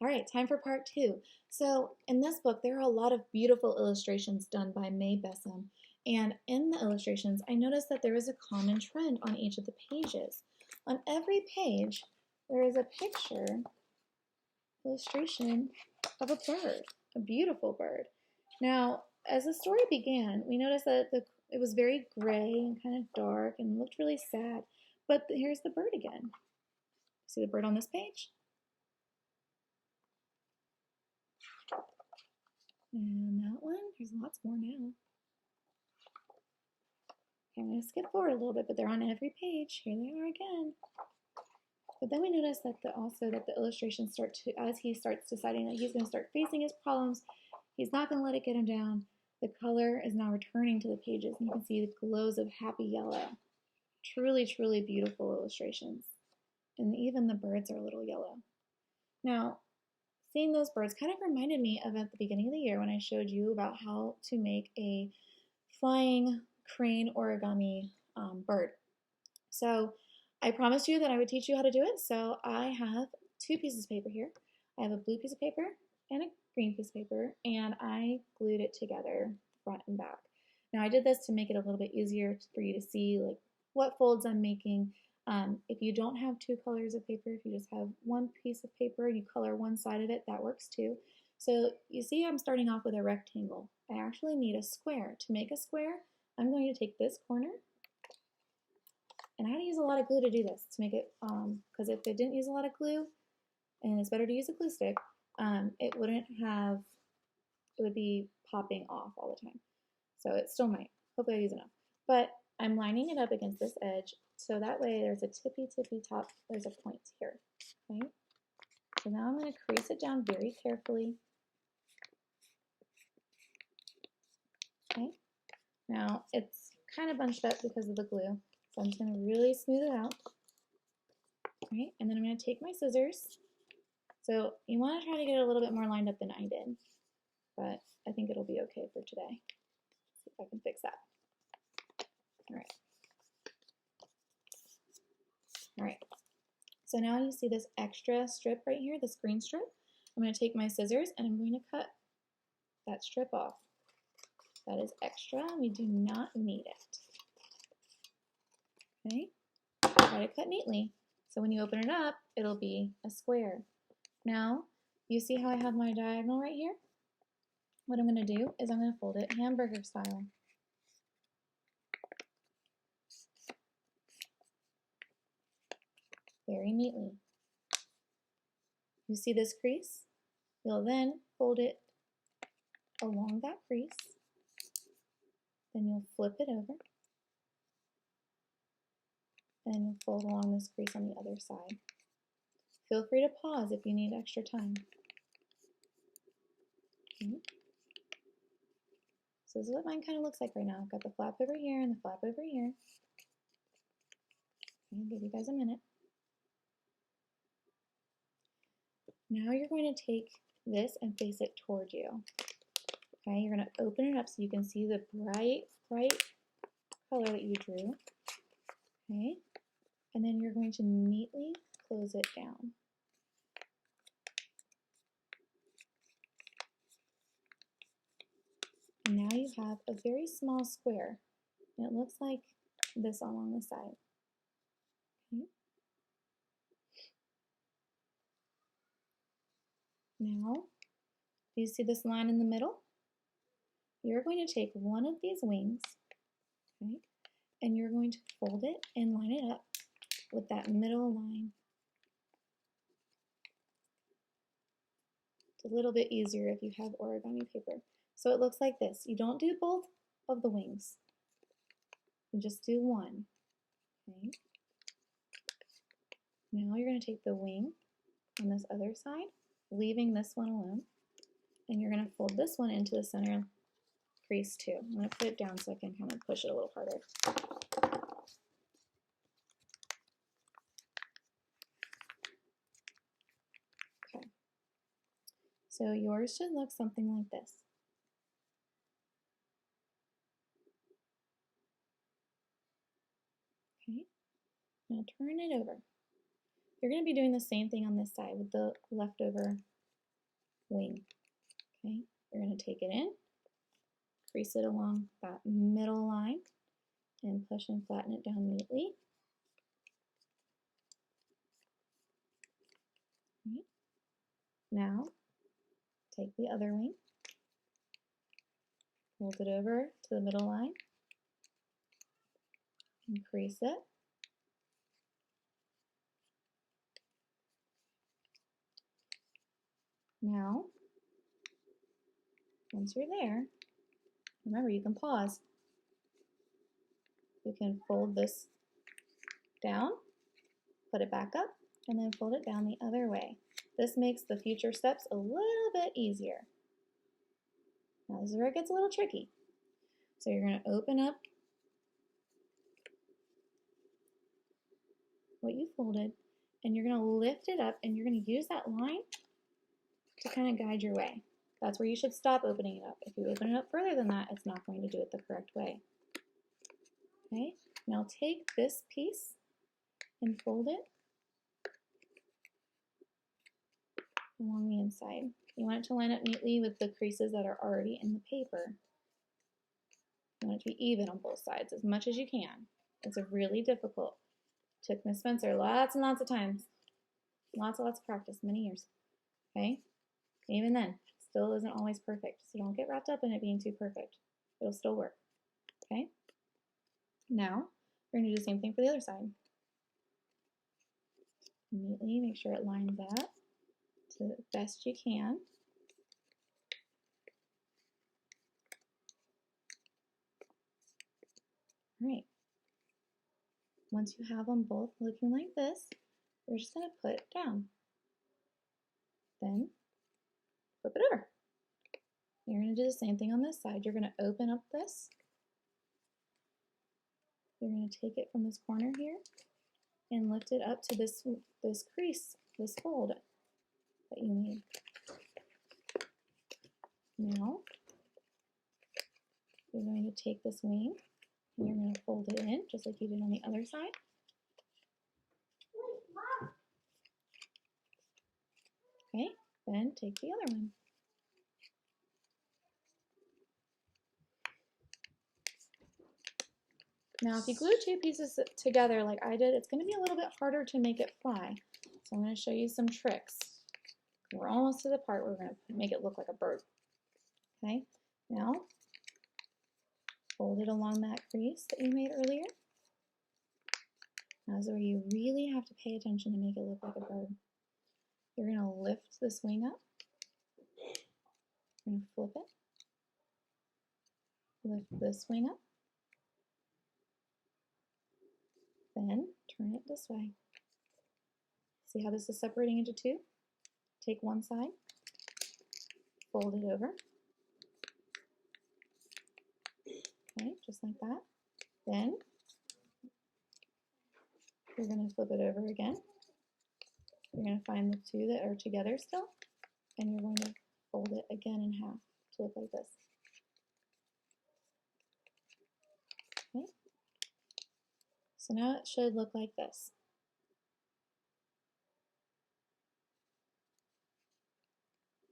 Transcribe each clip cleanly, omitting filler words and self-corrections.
All right, time for part two. So in this book, there are a lot of beautiful illustrations done by May Bessem. And in the illustrations, I noticed that there is a common trend on each of the pages. On every page, there is a picture, illustration of a bird, a beautiful bird. Now, as the story began, we noticed that it was very gray and kind of dark and looked really sad. But here's the bird again. See the bird on this page? And that one, there's lots more now. Okay, I'm going to skip forward a little bit, but they're on every page. Here they are again. But then we notice that also that the illustrations start to, as he starts deciding that he's going to start facing his problems, he's not going to let it get him down. The color is now returning to the pages, and you can see the glows of happy yellow. Truly, truly beautiful illustrations. And even the birds are a little yellow. Now, seeing those birds kind of reminded me of at the beginning of the year when I showed you about how to make a flying crane origami bird. So I promised you that I would teach you how to do it. So I have two pieces of paper here. I have a blue piece of paper and a green piece of paper, and I glued it together front and back. Now I did this to make it a little bit easier for you to see like what folds I'm making. If you don't have two colors of paper, if you just have one piece of paper, you color one side of it, that works too. So you see I'm starting off with a rectangle. I actually need a square. To make a square, I'm going to take this corner, and I had to use a lot of glue to do this, to make it, because if I didn't use a lot of glue, and it's better to use a glue stick, it would be popping off all the time. So it still might. Hopefully I use enough. But I'm lining it up against this edge, so that way there's a tippy top, there's a point here, okay? So now I'm going to crease it down very carefully. Okay, now it's kind of bunched up because of the glue, so I'm just going to really smooth it out. Okay, and then I'm going to take my scissors. So you want to try to get it a little bit more lined up than I did, but I think it'll be okay for today. Let's see if I can fix that. All right. All right, so now you see this extra strip right here, this green strip. I'm going to take my scissors and I'm going to cut that strip off. That is extra. We do not need it. Okay, try to cut neatly. So when you open it up, it'll be a square. Now, you see how I have my diagonal right here? What I'm going to do is I'm going to fold it hamburger style. Very neatly. You see this crease? You'll then fold it along that crease. Then you'll flip it over. And you'll fold along this crease on the other side. Feel free to pause if you need extra time. Okay. So this is what mine kind of looks like right now. I've got the flap over here and the flap over here. Okay, I'll give you guys a minute. Now you're going to take this and face it toward you. Okay, you're going to open it up so you can see the bright color that you drew. Okay, and then you're going to neatly close it down. And now you have a very small square, and it looks like this along the side. Okay. Now, do you see this line in the middle? You're going to take one of these wings, okay, and you're going to fold it and line it up with that middle line. It's a little bit easier if you have origami paper. So it looks like this. You don't do both of the wings. You just do one. Okay. Now you're going to take the wing on this other side, leaving this one alone, and you're going to fold this one into the center crease too. I'm going to put it down so I can kind of push it a little harder. Okay. So yours should look something like this. Okay. Now turn it over. You're going to be doing the same thing on this side with the leftover wing. Okay, you're going to take it in, crease it along that middle line, and push and flatten it down neatly. Right. Now, take the other wing, fold it over to the middle line, and crease it. Now, once you're there, remember you can pause. You can fold this down, put it back up, and then fold it down the other way. This makes the future steps a little bit easier. Now this is where it gets a little tricky. So you're going to open up what you folded, and you're going to lift it up, and you're going to use that line to kind of guide your way. That's where you should stop opening it up. If you open it up further than that, it's not going to do it the correct way. Okay, now take this piece and fold it along the inside. You want it to line up neatly with the creases that are already in the paper. You want it to be even on both sides as much as you can. It's really difficult. Took Miss Spencer lots and lots of times. Lots and lots of practice, many years. Okay? Even then, still isn't always perfect. So don't get wrapped up in it being too perfect. It'll still work. Okay? Now, we're going to do the same thing for the other side. Neatly make sure it lines up to the best you can. All right. Once you have them both looking like this, we're just going to put it down. Then flip it over. You're going to do the same thing on this side. You're going to open up this. You're going to take it from this corner here and lift it up to this crease, this fold that you made. Now, you're going to take this wing and you're going to fold it in just like you did on the other side. Okay, then take the other one. Now, if you glue two pieces together like I did, it's going to be a little bit harder to make it fly. So I'm going to show you some tricks. We're almost to the part where we're going to make it look like a bird. Okay, now fold it along that crease that you made earlier. Now is where you really have to pay attention to make it look like a bird. You're going to lift this wing up. You're going to flip it. Lift this wing up. Then turn it this way. See how this is separating into two? Take one side, fold it over. Okay, just like that. Then you're going to flip it over again. You're going to find the two that are together still, and you're going to fold it again in half to look like this. Okay. So now it should look like this.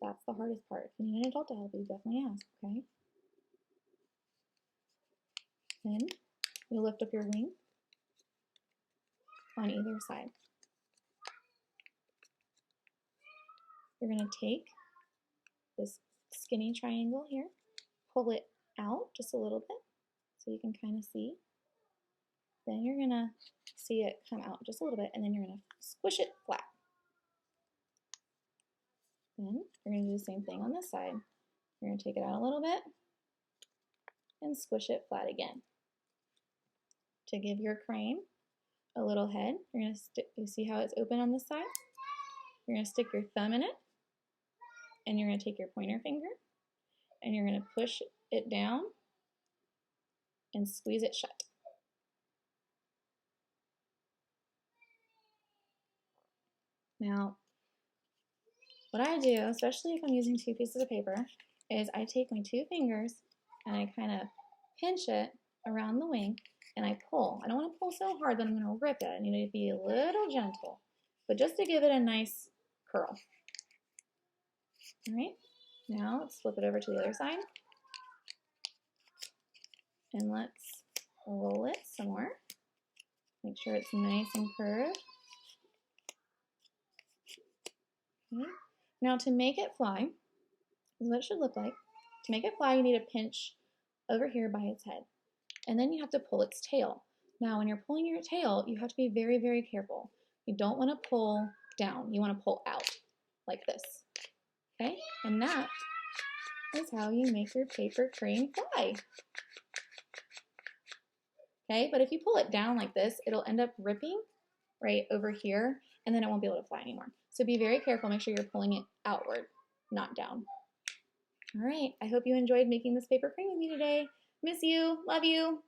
That's the hardest part. If you need an adult to help you, definitely ask, okay? Then you'll lift up your wing on either side. You're going to take this skinny triangle here, pull it out just a little bit so you can kind of see. Then you're going to see it come out just a little bit, and then you're going to squish it flat. Then you're going to do the same thing on this side. You're going to take it out a little bit and squish it flat again. To give your crane a little head, you're going to you see how it's open on this side? You're going to stick your thumb in it, and you're going to take your pointer finger, and you're going to push it down and squeeze it shut. Now, what I do, especially if I'm using two pieces of paper, is I take my two fingers and I kind of pinch it around the wing and I pull. I don't want to pull so hard that I'm going to rip it. I need to be a little gentle, but just to give it a nice curl. All right, now let's flip it over to the other side. And let's roll it some more. Make sure it's nice and curved. Okay. Now to make it fly, this is what it should look like. To make it fly, you need to pinch over here by its head. And then you have to pull its tail. Now when you're pulling your tail, you have to be very, very careful. You don't want to pull down. You want to pull out like this. Okay? And that is how you make your paper crane fly. Okay? But if you pull it down like this, it'll end up ripping right over here, and then it won't be able to fly anymore. So be very careful. Make sure you're pulling it outward, not down. All right. I hope you enjoyed making this paper crane with me today. Miss you. Love you.